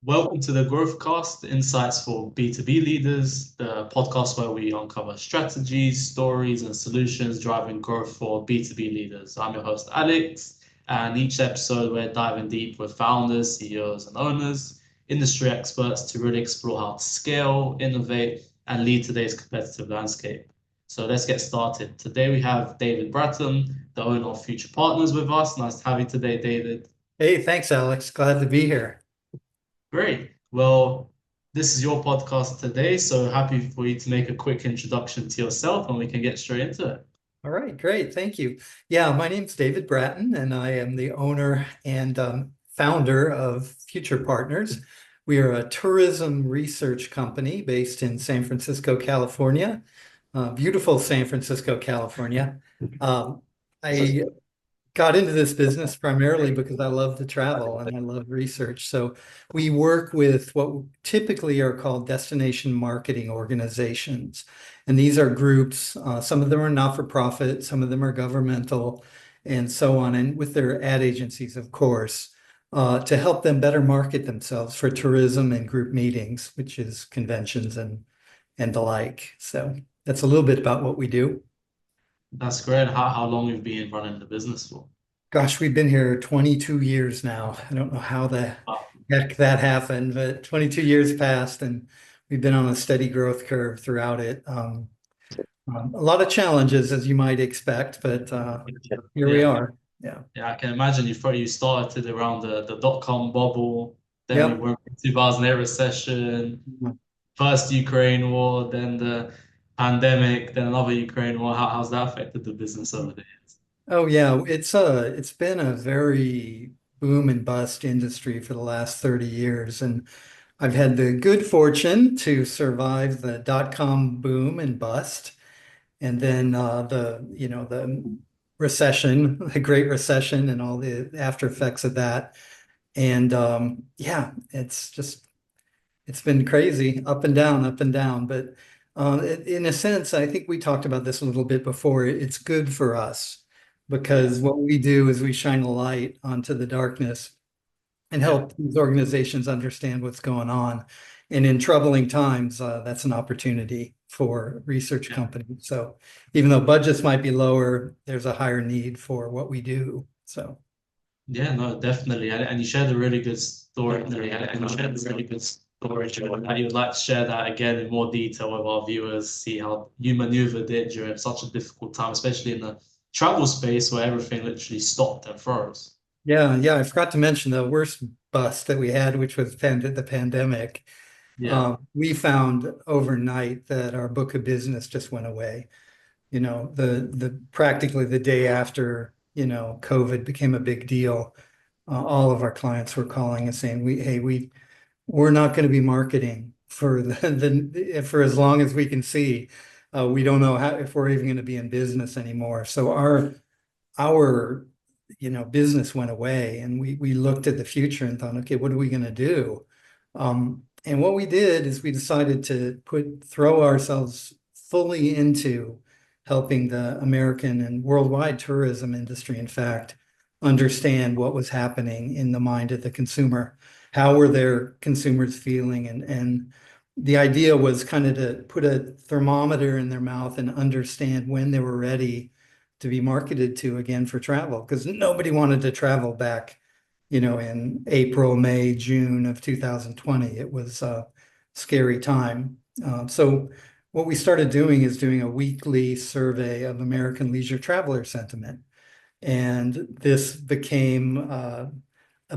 Welcome to the Growthcast, Insights for B2B Leaders, the podcast where we uncover strategies, stories, and solutions driving growth for B2B leaders. I'm your host, Alex, and each episode we're diving deep with founders, CEOs, and owners, industry experts to really explore how to scale, innovate, and lead today's competitive landscape. So let's get started. Today we have David Bratton, the owner of Future Partners, with us. Nice to have you today, David. Hey, thanks, Alex. Glad to be here. Great. Well, this is your podcast today, so happy for you to make a quick introduction to yourself and we can get straight into it. All right, great. Thank you. Yeah, my name's David Bratton, and I am the owner and founder of Future Partners. We are a tourism research company based in San Francisco, California, beautiful San Francisco, California. I got into this business primarily because I love to travel and I love research. So we work with what typically are called destination marketing organizations. And these are groups, some of them are not-for-profit, some of them are governmental, and so on, and with their ad agencies, of course, to help them better market themselves for tourism and group meetings, which is conventions and the like. So that's a little bit about what we do. That's great. How long you've been running the business for? Gosh, we've been here 22 years now. I don't know how the Wow. heck that happened, but 22 years passed and we've been on a steady growth curve throughout it. A lot of challenges, as you might expect, but here we Yeah. are. Yeah. Yeah, I can imagine you started around the dot-com bubble, then we Yep. went through 2008 recession, first Ukraine war, then the pandemic, then another Ukraine war. How's that affected the business over there? Oh yeah, it's been a very boom and bust industry for the last 30 years. And I've had the good fortune to survive the dot-com boom and bust. And then the recession, the Great Recession and all the after effects of that. And yeah, it's been crazy, up and down, up and down. But in a sense, I think we talked about this a little bit before. It's good for us Yeah, because what we do is we shine a light onto the darkness and yeah. help these organizations understand what's going on. And in troubling times, that's an opportunity for research Yeah. companies. So even though budgets might be lower, there's a higher need for what we do. So Yeah, no, definitely. And you shared a really good story. And you shared a really good story, Joe. And you'd like to share that again in more detail with our viewers, see how you maneuvered it during such a difficult time, especially in the travel space where everything literally stopped and froze. yeah, I forgot to mention the worst bust that we had, which was the pandemic. Yeah, We found overnight that our book of business just went away. The practically the day after, COVID became a big deal, all of our clients were calling and saying, we're not going to be marketing for for as long as we can see. We don't know how if we're even going to be in business anymore. So our business went away, and we looked at the future and thought, okay, what are we going to do? And what we did is we decided to throw ourselves fully into helping the American and worldwide tourism industry, in fact, understand what was happening in the mind of the consumer. How were their consumers feeling? And the idea was kind of to put a thermometer in their mouth and understand when they were ready to be marketed to again for travel, because nobody wanted to travel back, in April, May, June of 2020. It was a scary time. So what we started doing is doing a weekly survey of American leisure traveler sentiment. And this became a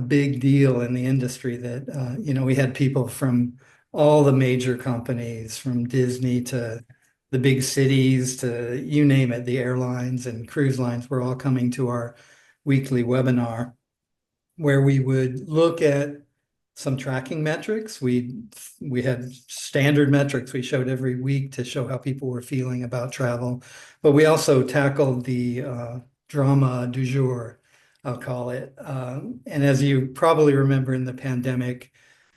big deal in the industry that, we had people from all the major companies, from Disney to the big cities to you name it, the airlines and cruise lines were all coming to our weekly webinar where we would look at some tracking metrics. We had standard metrics we showed every week to show how people were feeling about travel, but we also tackled the drama du jour, I'll call it. And as you probably remember in the pandemic,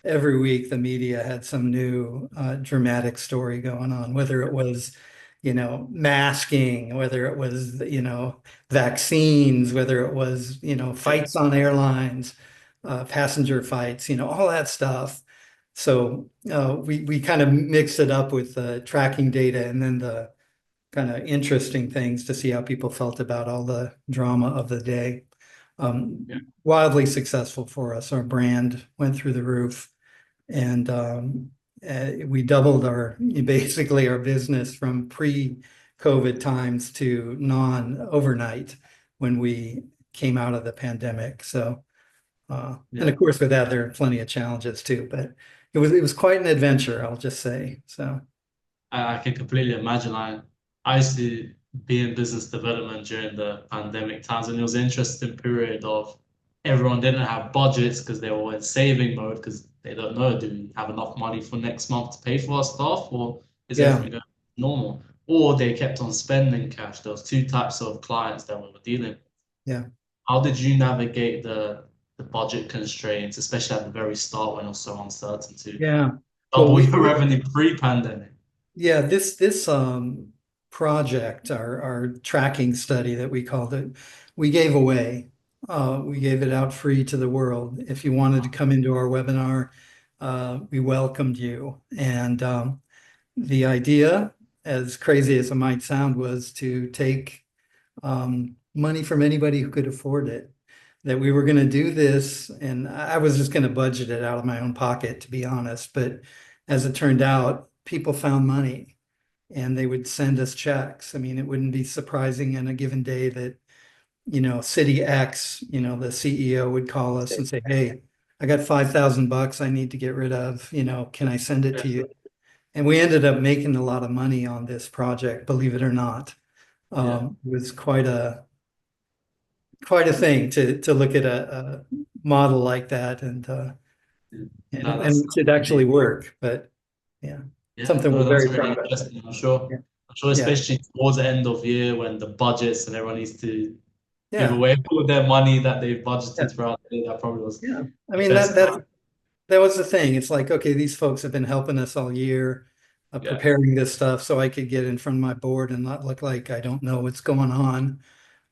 every week the media had some new dramatic story going on, whether it was, masking, whether it was, vaccines, whether it was, fights on airlines. passenger fights, all that stuff. So we kind of mixed it up with tracking data and then the kind of interesting things to see how people felt about all the drama of the day. Yeah. Wildly successful for us. Our brand went through the roof, and we doubled basically our business from pre-COVID times to non-overnight when we came out of the pandemic. So, and Yeah. of course, with that, there are plenty of challenges too, but it was quite an adventure, I'll just say. So, I can completely imagine. I used to be in business development during the pandemic times, and it was an interesting period of everyone didn't have budgets because they were in saving mode because they don't know, do we have enough money for next month to pay for our staff, or is yeah, everything going normal? Or they kept on spending cash. There was two types of clients that we were dealing with. yeah, How did you navigate the budget constraints, especially at the very start when it was so uncertain to yeah. Well, double your revenue pre-pandemic? yeah, this project, our tracking study that we called it, we gave away. We gave it out free to the world. If you wanted to come into our webinar, we welcomed you. And the idea, as crazy as it might sound, was to take money from anybody who could afford it. That we were going to do this, and I was just going to budget it out of my own pocket, to be honest. But as it turned out, people found money and they would send us checks. I mean, it wouldn't be surprising in a given day that, City X, the CEO would call us and say, "Hey, I got $5,000 I need to get rid of, can I send it to you?" And we ended up making a lot of money on this project, believe it or not. Yeah. It was quite a thing to look at a model like that and and No, and that's it should actually work. But yeah, yeah, something no, we're that's very really proud of. interesting. I'm sure. Yeah, I'm sure, yeah, especially towards the end of year when the budgets and everyone needs to give yeah, away all their money that they've yeah, budgeted throughout the year, that probably was yeah. I the mean best time. that was the thing. It's like, okay, these folks have been helping us all year, Yeah, preparing this stuff so I could get in front of my board and not look like I don't know what's going on.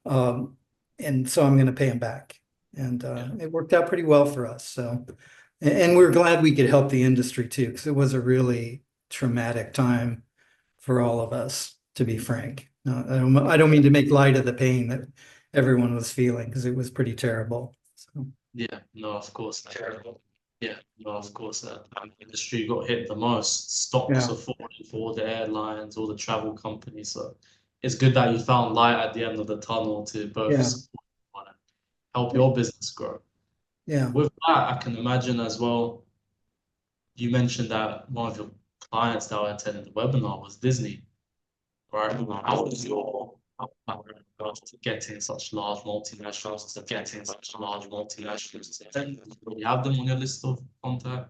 Um, and so I'm going to pay them back. And yeah, it worked out pretty well for us. So, and we're glad we could help the industry too, because it was a really traumatic time for all of us, to be frank. No, I don't mean to make light of the pain that everyone was feeling because it was pretty terrible. So, yeah. No, of course. Yeah, no, of course. Industry got hit the most. Stocks yeah, are falling for all the airlines, all the travel companies. So it's good that you found light at the end of the tunnel to both yeah, support and help your business grow. yeah. With that, I can imagine as well. You mentioned that one of your clients that were attending the webinar was Disney, right? How was your background in regards to getting such large multinationals to getting such large multinationals to attend? Do you have them on your list of contact?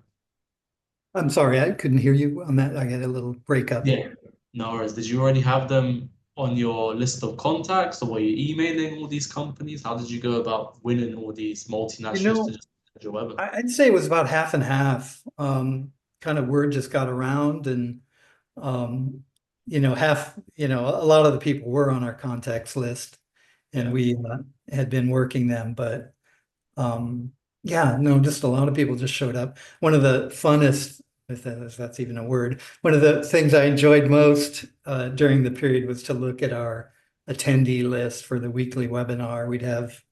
I'm sorry, I couldn't hear you on that. I had a little breakup. Yeah. No worries. Did you already have them on your list of contacts, or were you emailing all these companies? How did you go about winning all these You multinationals to know, just attend your webinar? I'd say it was about half and half. Kind of word just got around and um, half, a lot of the people were on our contacts list and Yeah. we had been working them, but yeah, no, just a lot of people just showed up. One of the funnest, if that's even a word, one of the things I enjoyed most during the period was to look at our attendee list for the weekly webinar. We'd have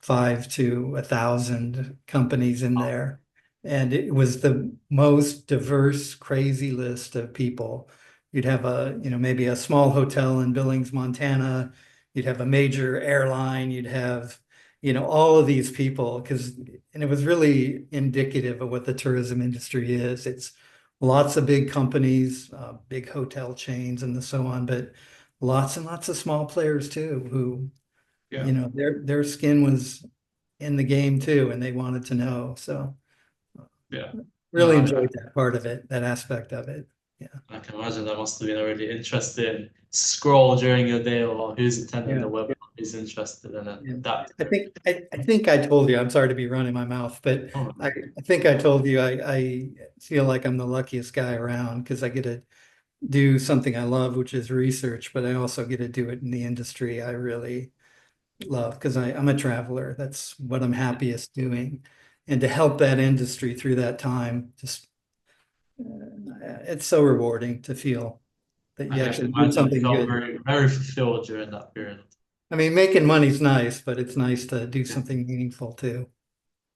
5 to 1,000 companies in there. And it was the most diverse, crazy list of people. You'd have maybe a small hotel in Billings, Montana. You'd have a major airline. You'd have, all of these people and it was really indicative of what the tourism industry is. It's lots of big companies, big hotel chains and so on, but lots and lots of small players too, who Yeah. their skin was in the game too, and they wanted to know. So Yeah. No, really enjoyed that part of it, that aspect of it. Yeah. I can imagine that must have been a really interesting scroll during your day or who's attending Yeah. the webinar, who's interested in it, Yeah. I adapting. think I think I told you, I'm sorry to be running my mouth, but Oh, I think I told you I feel like I'm the luckiest guy around because I get to do something I love, which is research, but I also get to do it in the industry I really love because I'm a traveler. That's what I'm happiest doing. and to help that industry through that time, just it's so rewarding to feel that you I can actually did imagine you something felt good. very, very fulfilled during that period. I mean, making money's nice, but it's nice to do Yeah. something meaningful too.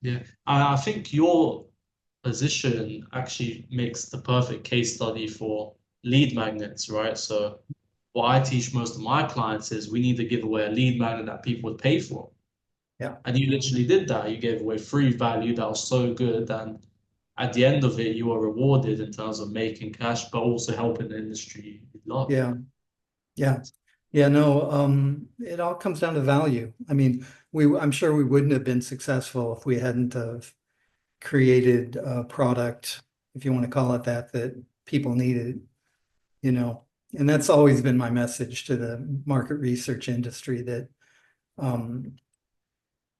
Yeah. I think your position actually makes the perfect case study for lead magnets, right? So what I teach most of my clients is we need to give away a lead magnet that people would pay for. Yeah. And you literally did that. You gave away free value that was so good. And at the end of it, you were rewarded in terms of making cash, but also helping the industry you love. Yeah. Yeah. Yeah. No, it all comes down to value. I mean, I'm sure we wouldn't have been successful if we hadn't have created a product, if you want to call it that, that people needed, you know. And that's always been my message to the market research industry that um,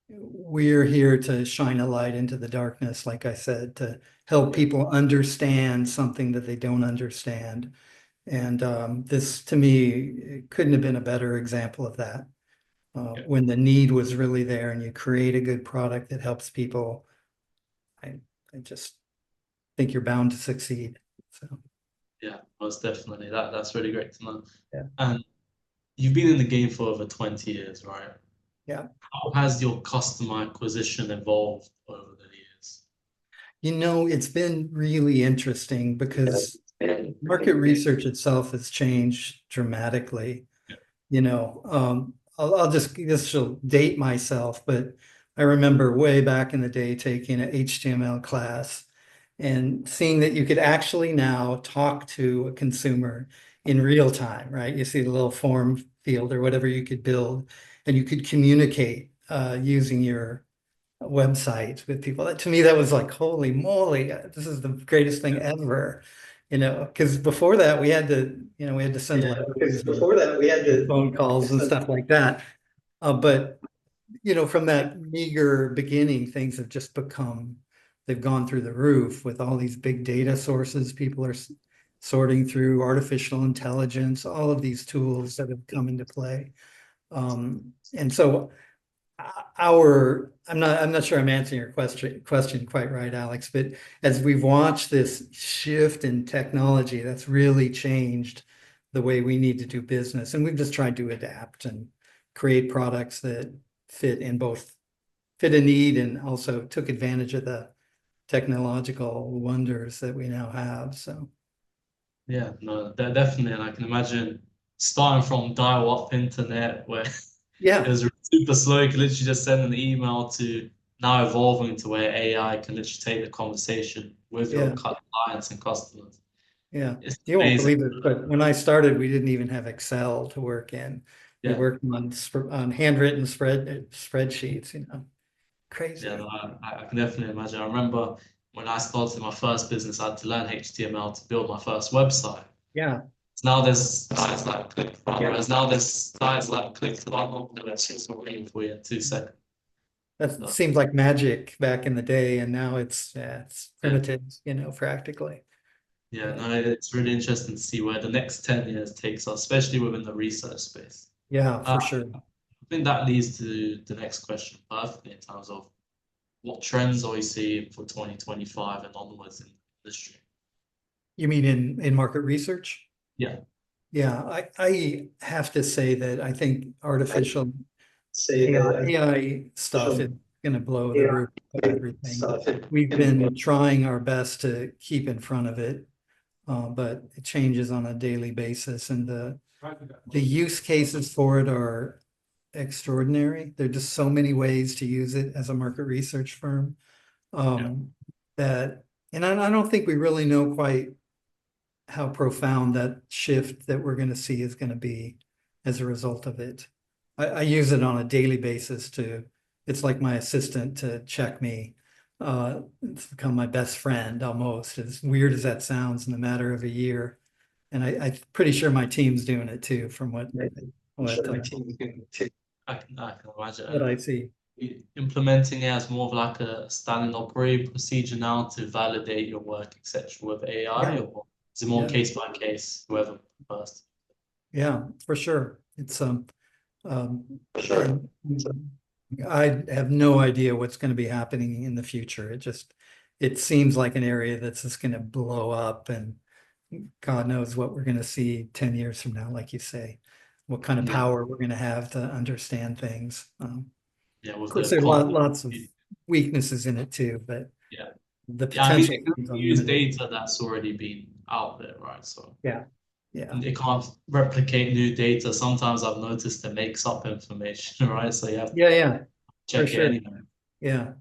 we're here to shine a light into the darkness, like I said, to help people understand something that they don't understand. And this, to me, it couldn't have been a better example of that. Yeah. When the need was really there and you create a good product that helps people, I, I just think you're bound to succeed. So, Yeah, most definitely. That's really great to know. yeah. And you've been in the game for over 20 years, right? Yeah. How has your customer acquisition evolved over the years? You know, it's been really interesting because market research itself has changed dramatically. Yeah. You know, I'll just, this will date myself, but I remember way back in the day taking an HTML class and seeing that you could actually now talk to a consumer in real time, right? You see the little form field or whatever you could build, and you could communicate using your website with people. To me, that was like, holy moly, this is the greatest thing ever. You know, because before that we had to, we had to send letters and phone calls and stuff like that. But from that meager beginning, things have just become, they've gone through the roof with all these big data sources. People are sorting through artificial intelligence, all of these tools that have come into play. And so I'm not sure I'm answering your question quite right, Alex, but as we've watched this shift in technology, that's really changed the way we need to do business. And we've just tried to adapt and create products that fit a need and also took advantage of the technological wonders that we now have. So Yeah, no, definitely. And I can imagine starting from dial-up internet where it yeah, was super slow, you could literally just send an email to now evolving to where AI can literally take the conversation with your yeah, clients and customers. yeah. It's You won't amazing. believe it, but when I started, we didn't even have Excel to work in. We Yeah, worked on handwritten spreadsheets, yeah, crazy. no, I can definitely imagine. I remember when I started my first business, I had to learn HTML to build my first website. Yeah, Now there's sites like click, whereas now there's sites like click to unlock the just waiting for you in 2 seconds. that So, seemed like magic back in the day, and now it's yeah. primitive, practically. Yeah, But no, it's really interesting to see where the next 10 years takes us, especially within the research space. yeah, for I sure. think that leads to the next question perfectly in terms of what trends are we seeing for 2025 and onwards in the industry? You mean in market research? Yeah, Yeah, I have to say that I think artificial AI stuff is going to blow the roof of everything. We've been trying our best to keep in front of it, but it changes on a daily basis, and the use cases for it are extraordinary. There are just so many ways to use it as a market research firm, yeah, that, and I don't think we really know quite how profound that shift that we're going to see is going to be as a result of it. I use it on a daily basis it's like my assistant to check me. It's become my best friend almost, as weird as that sounds, in a matter of a year. And I'm pretty sure my team's doing it too, from what, I can imagine. what And I see. implementing it as more of like a standard operating procedure now to validate your work, etc., with AI, Yeah, or is it more yeah, case by case, whoever first? yeah, for sure. It's um, and I have no idea what's going to be happening in the future. It seems like an area that's just going to blow up, and God knows what we're going to see 10 years from now, like you say, what kind of Yeah, power we're going to have to understand things. yeah, Of with course, the there are quantum. lots of weaknesses in it too, but Yeah, the yeah. I mean, potential they can is use unlimited. data that's already been out there, right? So Yeah. Yeah. it can't replicate new data. Sometimes I've noticed it makes up information, right? So you have to Yeah. Yeah. For check it sure. anyway. Yeah.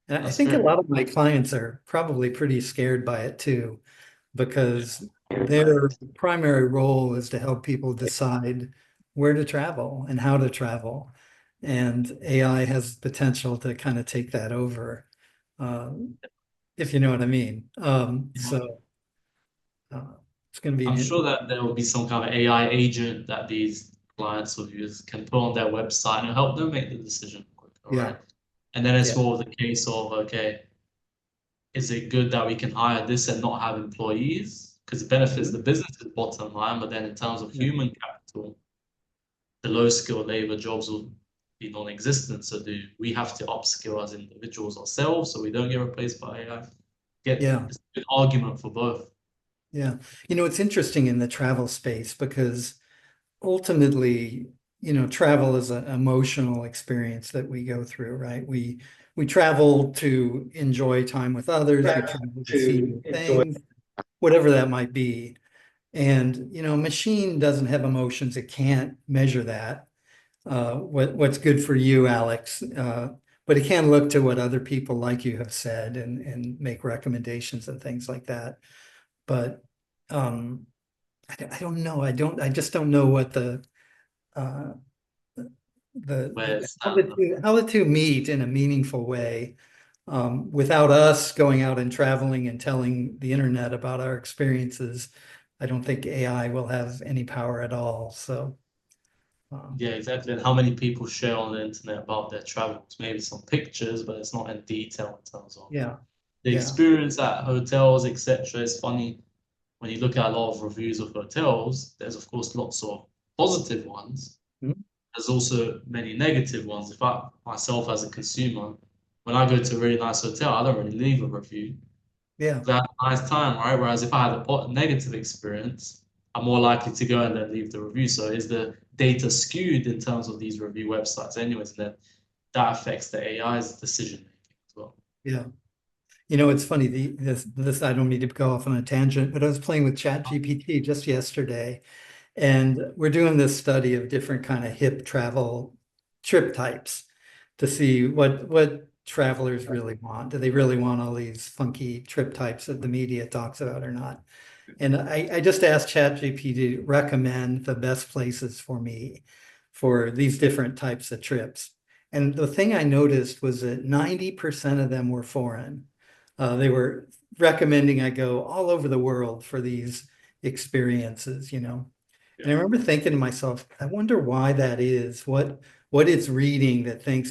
And I That's think a very, lot of my clients are probably pretty scared by it too, yeah, because their primary role is to help people decide where to travel and how to travel. And AI has potential to kind of take that over, if you know what I mean. yeah. Uh, it's going to be I'm an, sure that there will be some kind of AI agent that these clients or users can put on their website and help them make the decision quicker, yeah, right? And then it's yeah, more of the case of, okay, is it good that we can hire this and not have employees? Because it benefits the business's bottom line, but then in terms of yeah, human capital, the low skilled labor jobs will be non-existent. So do we have to upskill as individuals ourselves so we don't get replaced by AI? Get yeah, it's a good argument for both. yeah. It's interesting in the travel space because ultimately, travel is an emotional experience that we go through, right? We travel to enjoy time with others, we travel to see new things, whatever that might be. And, a machine doesn't have emotions, it can't measure that. What's good for you, Alex. But it can look to what other people like you have said and make recommendations and things like that. But um, I don't know. I just don't know what uh, Whereas how the two meet in a meaningful way. Without us going out and traveling and telling the internet about our experiences, I don't think AI will have any power at all. So, yeah, exactly. And how many people share on the internet about their travels? Maybe some pictures, but it's not in detail in terms of yeah, the yeah, experience at hotels, etc. It's funny when you look at a lot of reviews of hotels, there's of course lots of positive ones. Mhm. There's also many negative ones. If I myself as a consumer, when I go to a really nice hotel, I don't really leave a review. Yeah, I had a nice time, right? Whereas if I had a negative experience, I'm more likely to go and then leave the review. So is the data skewed in terms of these review websites anyways? And then that affects the AI's decision making as well. yeah. It's funny, this I don't need to go off on a tangent, but I was playing with ChatGPT just yesterday, and we're doing this study of different kind of hip travel trip types to see what travelers really want. Do they really want all these funky trip types that the media talks about or not? And I just asked ChatGPT to recommend the best places for me for these different types of trips. And the thing I noticed was that 90% of them were foreign. They were recommending I go all over the world for these experiences. And Yeah. I remember thinking to myself, I wonder why that is. What it's reading that thinks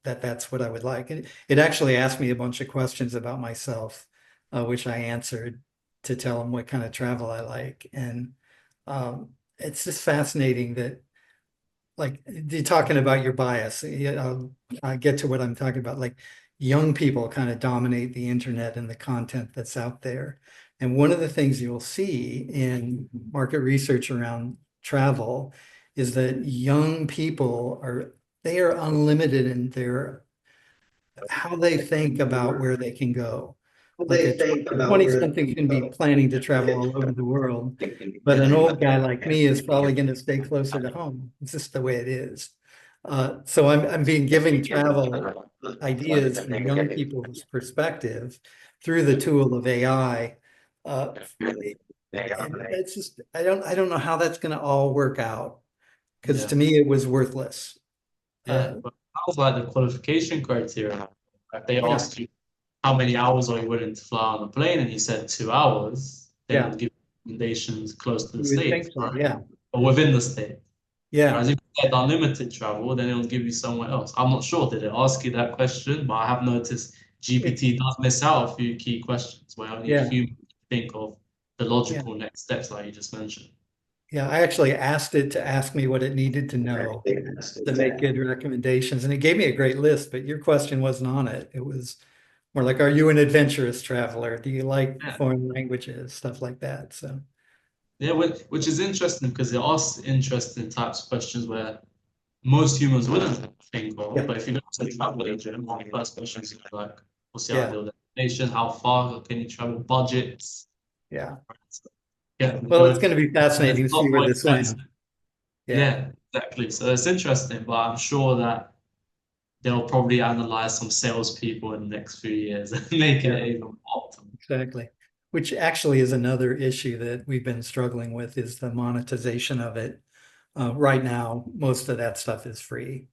that's what I would like. And it actually asked me a bunch of questions about myself, which I answered to tell them what kind of travel I like. And it's just fascinating that, like, you're talking about your bias. I get to what I'm talking about. Like, young people kind of dominate the internet and the content that's out there. And one of the things you'll see in market research around travel is that young people they are unlimited in their how they think about where they can go. Like a 20 something can be planning to travel all over the world, but an old guy like me is probably going to stay closer to home. It's just the way it is. So I'm being giving travel ideas from young people's perspective through the tool of AI. Uh, and it's just I don't know how that's going to all work out, because Yeah. to me it was worthless. Yeah. But that was like the qualification criteria. Like they Yeah, asked you how many hours are you willing to fly on a plane, and you said 2 hours, then yeah, it'll give recommendations close to the you would states, think so. right? Yeah, Or within the state. yeah. Whereas if you said unlimited travel, then it'll give you somewhere else. I'm not sure, did it ask you that question? But I have noticed It, GPT does miss out a few key questions where only yeah, humans think of the yeah. logical next steps, like you just mentioned. Yeah, I actually asked it to ask me what it needed to know to make good recommendations, and it gave me a great list, but your question wasn't on it. It was more like, are you an adventurous traveler? Do you like Yeah. foreign languages, stuff like that? So Yeah, which is interesting because it asks interesting types of questions where most humans wouldn't think of. yeah, But if you go to the travel agent, one of the first questions is like, what's the yeah, ideal destination? How far can you travel? Budgets? yeah. Yeah, Well, it's going to be and it's fascinating to see not where more this expensive. lands. Yeah, Yeah, exactly. So it's interesting, but I'm sure that they'll probably analyze some salespeople in the next few years and make it yeah, even more optimal. exactly. Which actually is another issue that we've been struggling with is the monetization of it. Right now, most of that stuff is free,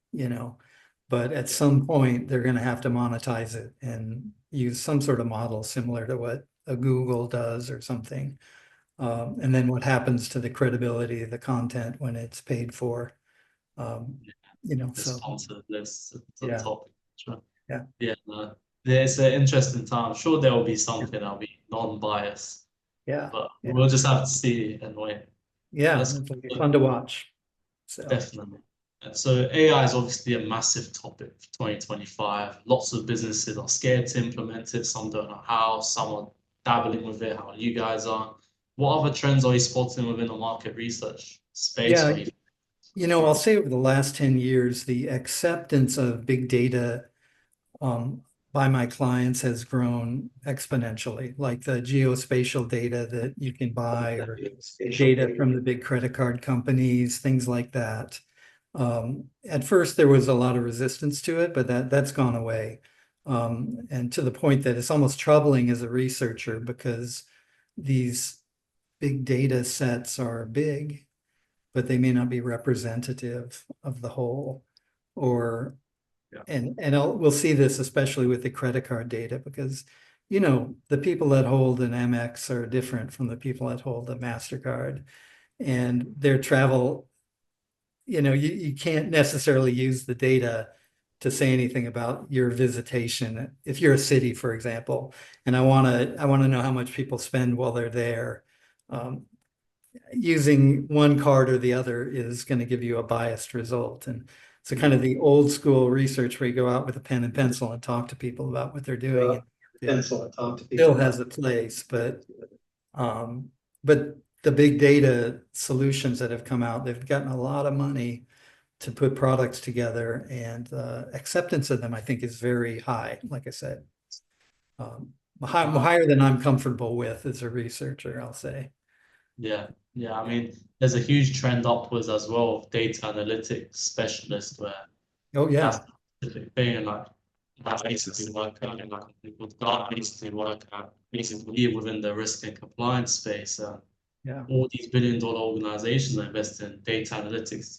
but at Yeah. some point they're going to have to monetize it and use some sort of model similar to what a Google does or something. And then what happens to the credibility of the content when it's paid for? Um, The so sponsored list at the yeah, top. Sure. yeah, Yeah, no. Yeah, it's an interesting time. I'm sure there will be yeah, something that'll be non-biased, yeah, but yeah, we'll just have to see and wait. yeah. That's It'll be fun to watch. So definitely. And so AI is obviously a massive topic for 2025. Lots of businesses are scared to implement it. Some don't know how. Some are dabbling with it. How you guys are. What other trends are you spotting within the market research space? yeah, Or even I'll say over the last 10 years, the acceptance of big data um, by my clients has grown exponentially, like the geospatial data that you can buy or data from the big credit card companies, things like that. At first, there was a lot of resistance to it, but that's gone away. And to the point that it's almost troubling as a researcher because these big data sets are big, but they may not be representative of the whole. Or yeah, we'll see this especially with the credit card data because the people that hold an Amex are different from the people that hold a MasterCard, and their travel, you can't necessarily use the data to say anything about your visitation. If you're a city, for example, and I want to know how much people spend while they're there. Um, Using one card or the other is going to give you a biased result. And so kind yeah, of the old school research where you go out with a pen and pencil and talk to people about what they're doing. And it still has a place, um, but the big data solutions that have come out, they've gotten a lot of money to put products together, and acceptance of them, I think, is very high. Like I said, uh, higher than I'm comfortable with as a researcher, I'll say. yeah, yeah. I Yeah. mean, there's a huge trend upwards as well of data analytics specialists where Oh that's yeah. the specific thing, and like that basically work out in like a company called Guard basically work out basically within the risk and compliance space. Yeah. All these billion-dollar organizations are investing in data analytics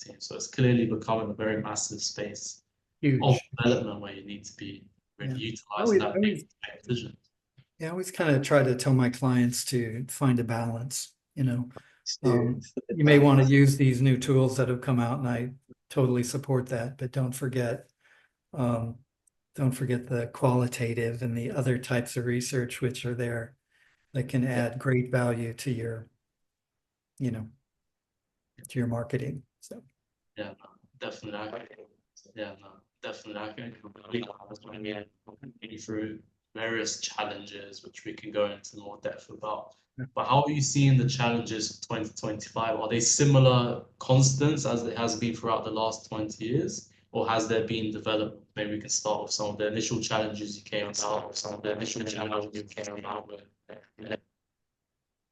teams. So it's clearly becoming a very massive space of Huge. development where you need to be Yeah. really I utilizing always, I that data always, to make decisions. yeah, I always kind of try to tell my clients to find a balance, you may want to use these new tools that have come out, and I totally support that, but um, don't forget the qualitative and the other types of research which are there that can Yeah, add great value you know, to your marketing. So yeah, no, definitely. Yeah, no, definitely. I can completely understand you through various challenges, which we can go into more depth about. But how are you seeing the challenges for 2025? Are they similar constants as it has been throughout the last 20 years? Or has there been development? Maybe we can start with some of the initial challenges you came about, some of the initial challenges you came about with.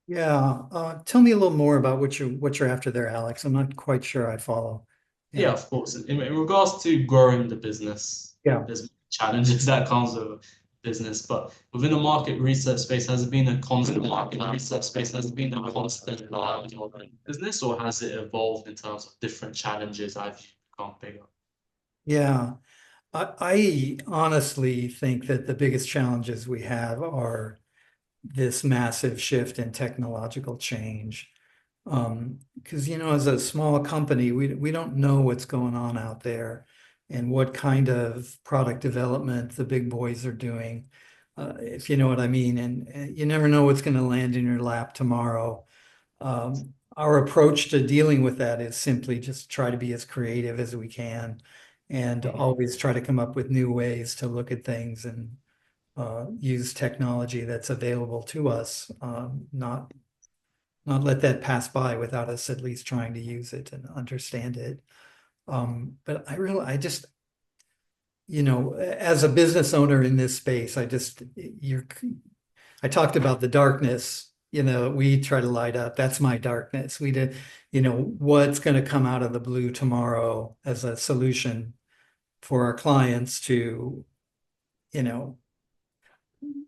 yeah, tell me a little more about what you're after there, Alex. I'm not quite sure I follow. Yeah, Yeah. of course. In regards to growing the business, Yeah. there's challenges that comes with business, but within the market research space, has it been a constant market research space? Has it been a constant business, or has it evolved in terms of different challenges as you become bigger? Yeah. I honestly think that the biggest challenges we have are this massive shift in technological change. Because, as a small company, we don't know what's going on out there and what kind of product development the big boys are doing, if you know what I mean. And you never know what's going to land in your lap tomorrow. Our approach to dealing with that is simply just try to be as creative as we can and always try to come up with new ways to look at things and use technology that's available to us, not let that pass by without us at least trying to use it and understand it. But I just, as a business owner in this space, I talked about the darkness, we try to light up. That's my darkness. We did, what's going to come out of the blue tomorrow as a solution for our clients to,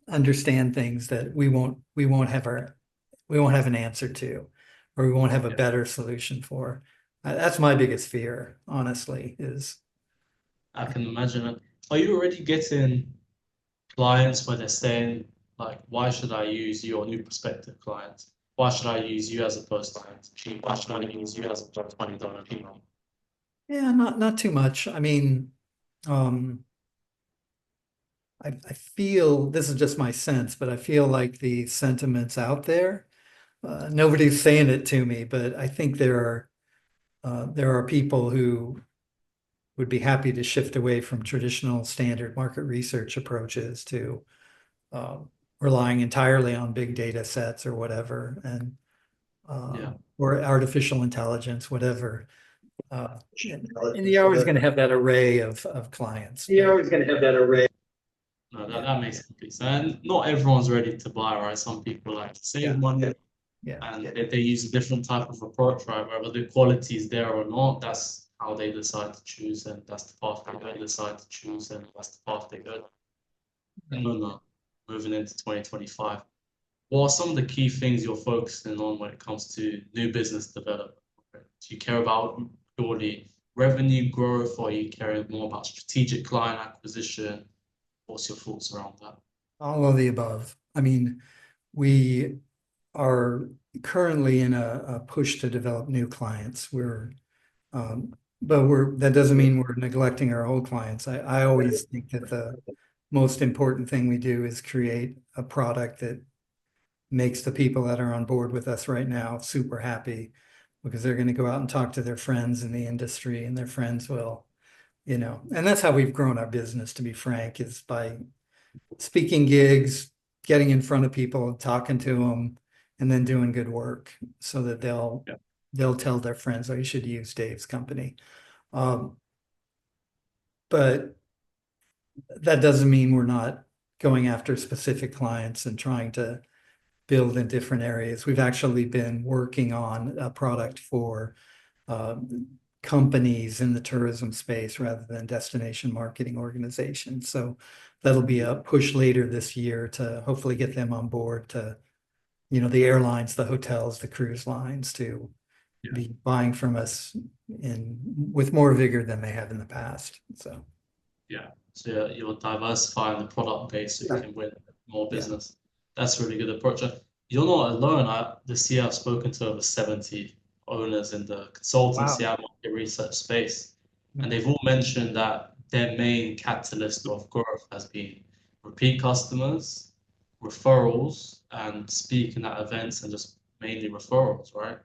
understand things that we won't have an answer to, or we won't have a better solution for. That's my biggest fear, honestly, is. I can imagine it. Are you already getting clients where they're saying, like, why should I use you, or new prospective clients? Why should I use you as opposed to cheap? Why should I use you as opposed to $20 email? Yeah, not too much. I mean, I feel, this is just my sense, but I feel like the sentiment's out there. Nobody's saying it to me, but I think there are people who would be happy to shift away from traditional standard market research approaches to relying entirely on big data sets or whatever, and or artificial intelligence, whatever. And you're always going to have that array of clients. You're always going to have that array. No, that makes complete sense. And not everyone's ready to buy, right? Some people like to save money, and they use a different type of approach, right? Whether the quality is there or not, that's how they decide to choose, and that's the path they decide to choose, and that's the path they go. No, moving into 2025. What are some of the key things you're focusing on when it comes to new business development? Do you care about purely revenue growth, or are you caring more about strategic client acquisition? What's your thoughts around that? All of the above. I mean, we are currently in a push to develop new clients. That doesn't mean we're neglecting our old clients. I always think that the most important thing we do is create a product that makes the people that are on board with us right now super happy, because they're going to go out and talk to their friends in the industry, and their friends will, and that's how we've grown our business, to be frank, is by speaking gigs, getting in front of people, talking to them, and then doing good work so that they'll tell their friends, oh, you should use Dave's company. But that doesn't mean we're not going after specific clients and trying to build in different areas. We've actually been working on a product for companies in the tourism space rather than destination marketing organizations. So that'll be a push later this year to hopefully get them on board, to, the airlines, the hotels, the cruise lines, to be buying from us with more vigor than they have in the past. So you're diversifying the product base so you can win more business. That's a really good approach. You're not alone. This year I've spoken to over 70 owners in the consultancy and market research space, and they've all mentioned that their main catalyst of growth has been repeat customers, referrals, and speaking at events, and just mainly referrals, right?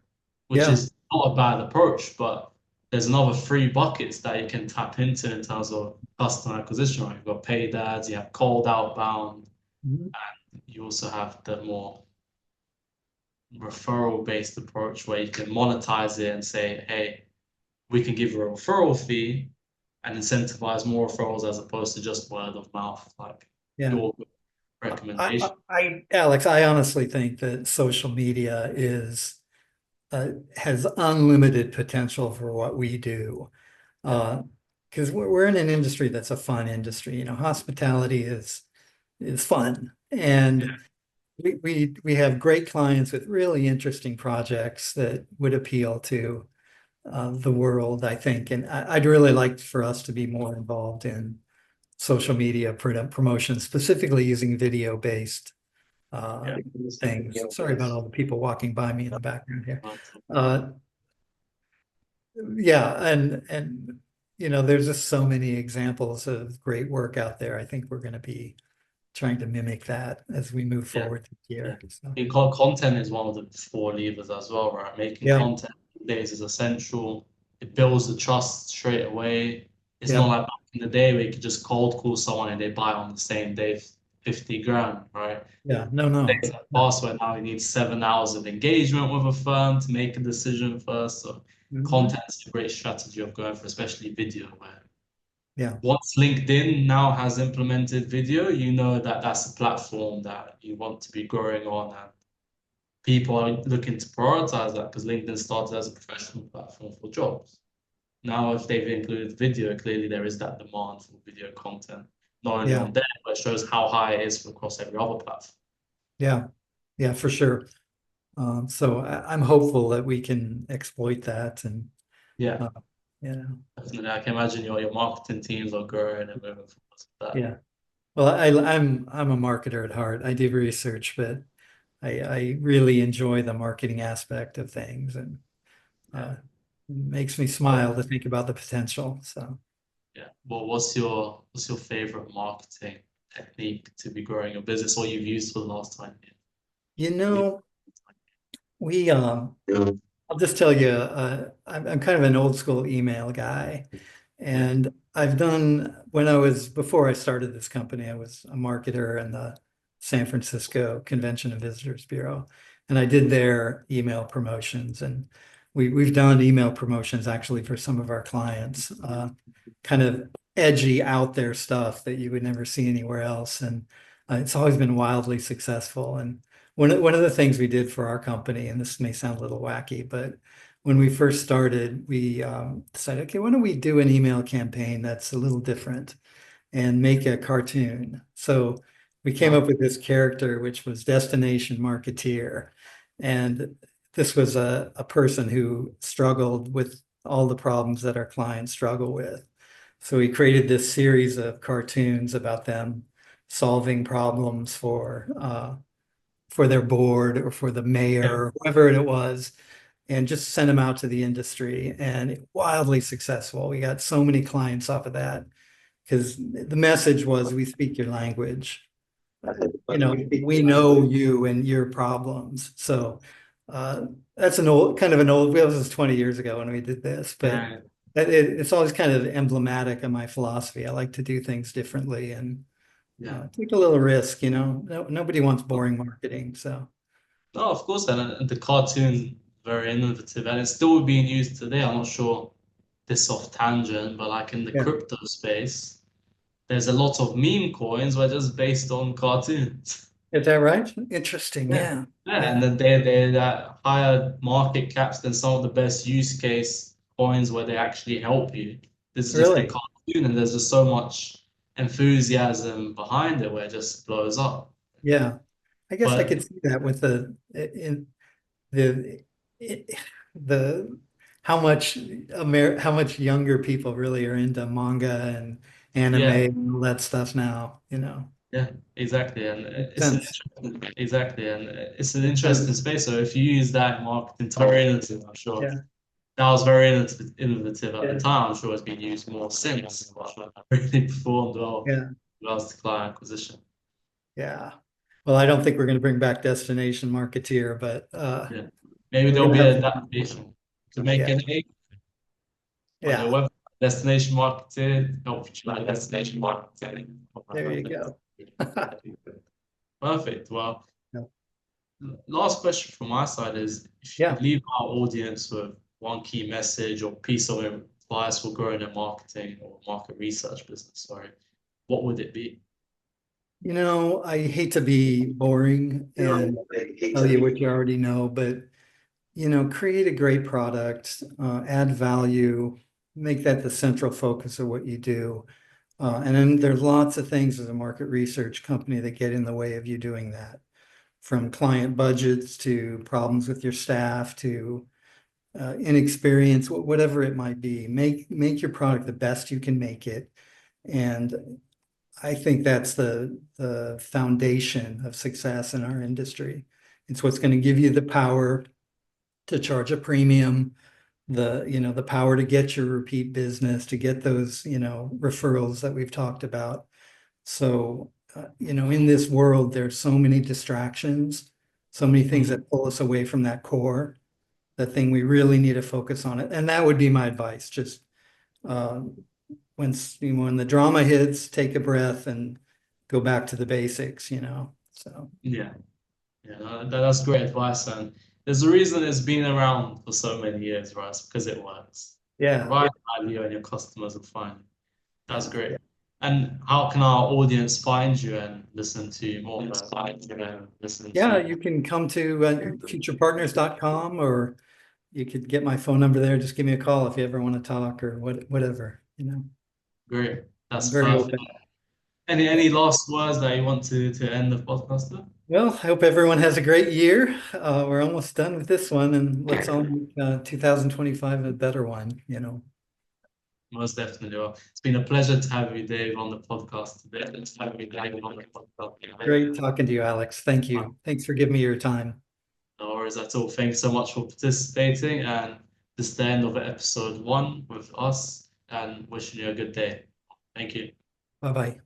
Which is not a bad approach, but there's another three buckets that you can tap into in terms of customer acquisition, right? You've got paid ads, you have cold outbound, and you also have the more referral-based approach where you can monetize it and say, hey, we can give you a referral fee and incentivize more referrals as opposed to just word of mouth, like your recommendation. Alex, I honestly think that social media has unlimited potential for what we do. Because we're in an industry that's a fun industry. Hospitality is fun, and we have great clients with really interesting projects that would appeal to the world, I think. And I'd really like for us to be more involved in social media promotion, specifically using video-based things. Sorry about all the people walking by me in the background here. And there's just so many examples of great work out there. I think we're going to be trying to mimic that as we move Yeah. forward this year. So, I think content is one of the four levers as well, right? Making yeah, content days is essential. It builds the trust straight away. It's not yeah, like back in the day where you could just cold call someone and they buy on the same day 50 grand, right? yeah. No, no, Days have no. passed where now you need 7 hours of engagement with a firm to make a decision first. So Mhm. content is a great strategy of going for, especially video, where Yeah, once LinkedIn now has implemented video, you know that that's a platform that you want to be growing on, and people are looking to prioritize that because LinkedIn started as a professional platform for jobs. Now, if they've included video, clearly there is that demand for video content, not only yeah, on there, but it shows how high it is across every other platform. yeah, yeah, for sure. So I'm hopeful that we can exploit that and, Yeah, uh, you know, definitely. I can imagine your marketing teams are growing and moving forward with that. yeah. Well, I'm a marketer at heart. I do research, but I really enjoy the marketing aspect of things, and Yeah. it makes me Well, smile to think about the potential. So, yeah. Well, what's your favorite marketing technique to be growing your business, or you've used for the last time? you Yeah. know, we I'll just tell you, I'm kind of an old school email guy. Yeah. And I've done, when I was, before I started this company, I was a marketer in the San Francisco Convention and Visitors Bureau. And I did their email promotions. And we've done email promotions actually for some of our clients, kind of edgy out there stuff that you would never see anywhere else. And it's always been wildly successful. And one of the things we did for our company, and this may sound a little wacky, but when we first started, we decided, okay, why don't we do an email campaign that's a little different and make a cartoon? So we came up Oh, with this character, which was Destination Marketeer. And this was a person who struggled with all the problems that our clients struggle with. So we created this series of cartoons about them solving problems for their board or for the yeah. mayor, or whoever it was, and just sent them out to the industry, and wildly successful. We got so many clients off of that because the message was, we speak your language. We know you and your problems. So that's an old, kind of an old, well, this was 20 years ago when we did this, but Yeah. it's always kind of emblematic of my philosophy. I like to do things differently and Yeah. take a little risk, nobody wants boring marketing. So No, of course, and the cartoon very innovative, and it's still being used today. I'm not sure this off tangent, but like in the yeah. crypto space, there's a lot of meme coins were just based on cartoons. Is that right? Interesting. Yeah. Yeah. Yeah, and Yeah. then they're at higher market caps than some of the best use case coins where they actually help you. This is just a Really? cartoon, and there's just so much enthusiasm behind it where it just blows up. Yeah. I guess I But could see that with the the how much younger people really are into manga and anime yeah, and all that stuff now, yeah, exactly, and Makes it's an sense. it's an interesting space. So if you use that in marketing to very innovative, I'm sure Yeah. that was very innovative at the Yeah. time. I'm sure it's been used more since. But really performed well Yeah. with regards to client acquisition. Yeah. Well, I don't think we're going to bring back Destination Marketeer, but Yeah, maybe we're there'll going to be have an some. adaptation to make Yeah. an egg on your Yeah. web destination marketing, help you like destination marketing. There you go. Perfect. Well, No. last question from my side is if you Yeah. could leave our audience with one key message or piece of advice for growing a marketing or market research business, sorry, what would it be? I hate to be boring and tell you what you already know, but create a great product, add value, make that the central focus of what you do. And then there's lots of things as a market research company that get in the way of you doing that, from client budgets to problems with your staff to inexperience, whatever it might be. Make your product the best you can make it. And I think that's the foundation of success in our industry. It's what's going to give you the power to charge a premium, the power to get your repeat business, to get those, referrals that we've talked about. So in this world, there's so many distractions, so many things that pull us away from that core, the thing we really need to focus on it. And that would be my advice. Just when the drama hits, take a breath and go back to the basics, so. Yeah, that's great advice. And there's a reason it's been around for so many years, right? It's because it works. Yeah, Provide value and your customers will find it. That's yeah. great. And how can our audience find you and listen to more? Yeah, you can come to futurepartners.com, or you could get my phone number there. Just give me a call if you ever want to talk or whatever, Great. That's Very perfect. open. Any last words that you want to end the podcast with? Well, I hope everyone has a great year. We're almost done with this one, and let's all make 2025 a better one, Most definitely. Well, it's been a pleasure to have you, Dave, on the podcast today. Let's have you, Dave, on the podcast. Great talking to you, Alex. Thank you. Thanks for giving me your time. No worries at all. Thanks so much for participating. And this is the end of episode 1 with us, and wishing you a good day. Thank you. Bye-bye.